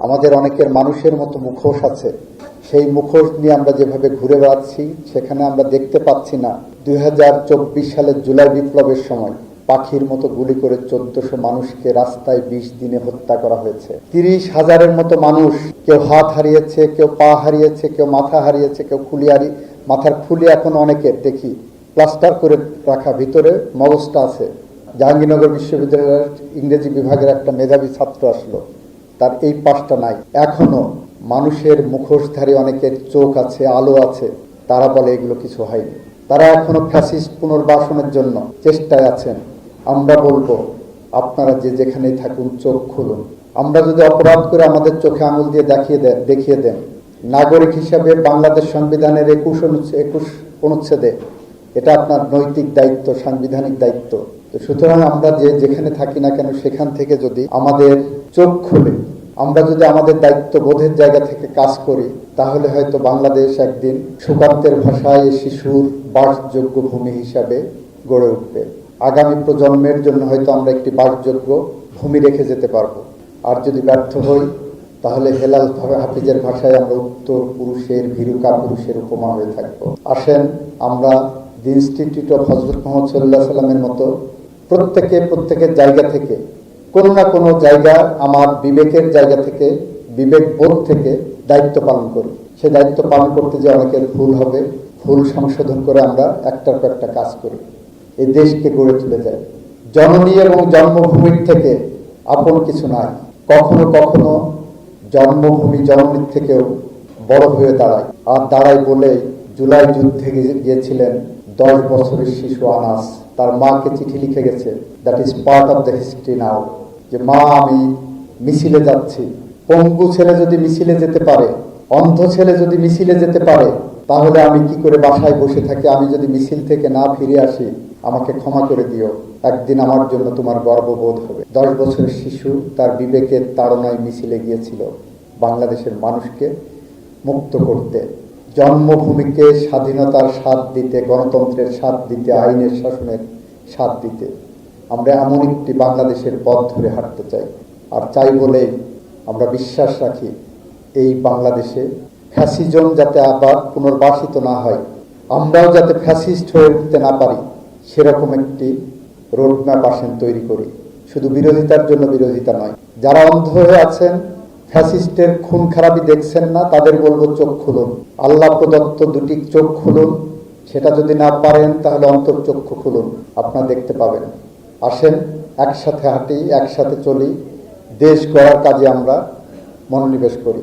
আমাদের অনেকের মানুষের মতো মুখোশ আছে। সেই মুখোশ নিয়ে আমরা যেভাবে ঘুরে বেড়াচ্ছি, সেখানে আমরা দেখতে পাচ্ছি না 2024 সালের জুলাই বিপ্লবের সময় পাখির মতো গুলি করে 1400 মানুষকে রাস্তায় 20 দিনে হত্যা করা হয়েছে। 30,000-এর মতো মানুষ, কেউ হাত হারিয়েছে, কেউ পা হারিয়েছে, কেউ মাথা হারিয়েছে, কেউ মাথার ফুলি এখন অনেকের দেখি প্লাস্টার করে রাখা, ভিতরে মগজটা আছে। জাহাঙ্গীরনগর বিশ্ববিদ্যালয়ের ইংরেজি বিভাগের একটা মেধাবী ছাত্র আসলো, তার এই পাশটা নাই। এখনো মানুষের মুখোশধারী অনেকের চোখ আছে, আলো আছে, তারা বলে এগুলো কিছু হয়নি। তারা এখনো ফ্যাসিস্ট পুনর্বাসনের জন্য চেষ্টায় আছেন। আমরা বলবো, আপনারা যে যেখানেই থাকুন, চোখ খুলুন। আমরা যদি অপরাধ করে আমাদের চোখে আঙুল দিয়ে দেখিয়ে দেন, নাগরিক হিসাবে বাংলাদেশ সংবিধানের 21 অনুচ্ছেদে এটা আপনার নৈতিক দায়িত্ব, সাংবিধানিক দায়িত্ব। তো সুতরাং আমরা যে যেখানে থাকি না কেন, সেখান থেকে যদি আমাদের চোখ খুলে আমরা যদি আমাদের দায়িত্ব বোধের জায়গা থেকে কাজ করি, তাহলে হয়তো বাংলাদেশ একদিন সুকান্তের ভাষায় শিশুর বাসযোগ্য ভূমি হিসাবে গড়ে উঠবে। আগামী প্রজন্মের জন্য হয়তো আমরা একটি বাসযোগ্য ভূমি রেখে যেতে পারবো। আর যদি ব্যর্থ হই, তাহলে হেলাল হাফিজের ভাষায় আমরা উত্তর পুরুষের ভীরু কাপুরুষের উপমা হয়ে থাকবো। আসেন আমরা দি ইনস্টিটিউট অফ হযরত মুহাম্মদ সাল্লাল্লাহু আলাইহি ওয়াসাল্লামের মতো প্রত্যেকের জায়গা থেকে কোনো না কোনো জায়গা, আমার বিবেকের জায়গা থেকে, বিবেকবোধ থেকে দায়িত্ব পালন করি। সেই দায়িত্ব পালন করতে যে অনেকের ভুল হবে, ভুল সংশোধন করে আমরা একটার পর একটা কাজ করি, এই দেশকে গড়ে তুলে যায়। জননী এবং জন্মভূমির থেকে আপন কিছু নাই। কখনো কখনো জন্মভূমি জননীর থেকেও বড় হয়ে দাঁড়ায়। আর দাঁড়ায় বলে জুলাই যুদ্ধে গিয়েছিলেন 10 বছরের শিশু আনাস, তার মাকে চিঠি লিখে গেছে, that is part of the history now, যে মা আমি মিছিলে যাচ্ছি। পঙ্গু ছেলে যদি মিছিলে যেতে পারে, অন্ধ ছেলে যদি মিছিলে যেতে পারে, তাহলে আমি কি করে বাসায় বসে থাকি? আমি যদি মিছিল থেকে না ফিরে আসি, আমাকে ক্ষমা করে দিও, একদিন আমার জন্য তোমার গর্ববোধ হবে। 10 বছরের শিশু তার বিবেকের তাড়নায় মিছিলে গিয়েছিল বাংলাদেশের মানুষকে মুক্ত করতে, জন্মভূমিকে স্বাধীনতার স্বাদ দিতে, গণতন্ত্রের স্বাদ দিতে, আইনের শাসনের স্বাদ দিতে। আমরা এমন একটি বাংলাদেশের পথ ধরে হাঁটতে চাই। আর চাই বলেই আমরা বিশ্বাস রাখি, এই বাংলাদেশে ফ্যাসিজম যাতে আবার পুনর্বাসিত না হয়, আমরাও যাতে ফ্যাসিস্ট হয়ে উঠতে না পারি, সেরকম একটি রোডম্যাপ আসেন তৈরি করি। শুধু বিরোধিতার জন্য বিরোধিতা নয়। যারা অন্ধ হয়ে আছেন, ফ্যাসিস্টের খুন খারাপি দেখছেন না, তাদের বলবো চোখ খুলুন। আল্লাহ প্রদত্ত 2টি চোখ খুলুন। সেটা যদি না পারেন, তাহলে অন্তর্চক্ষু খুলুন, আপনারা দেখতে পাবেন। আসেন একসাথে হাঁটি, একসাথে চলি, দেশ গড়ার কাজে আমরা মনোনিবেশ করি।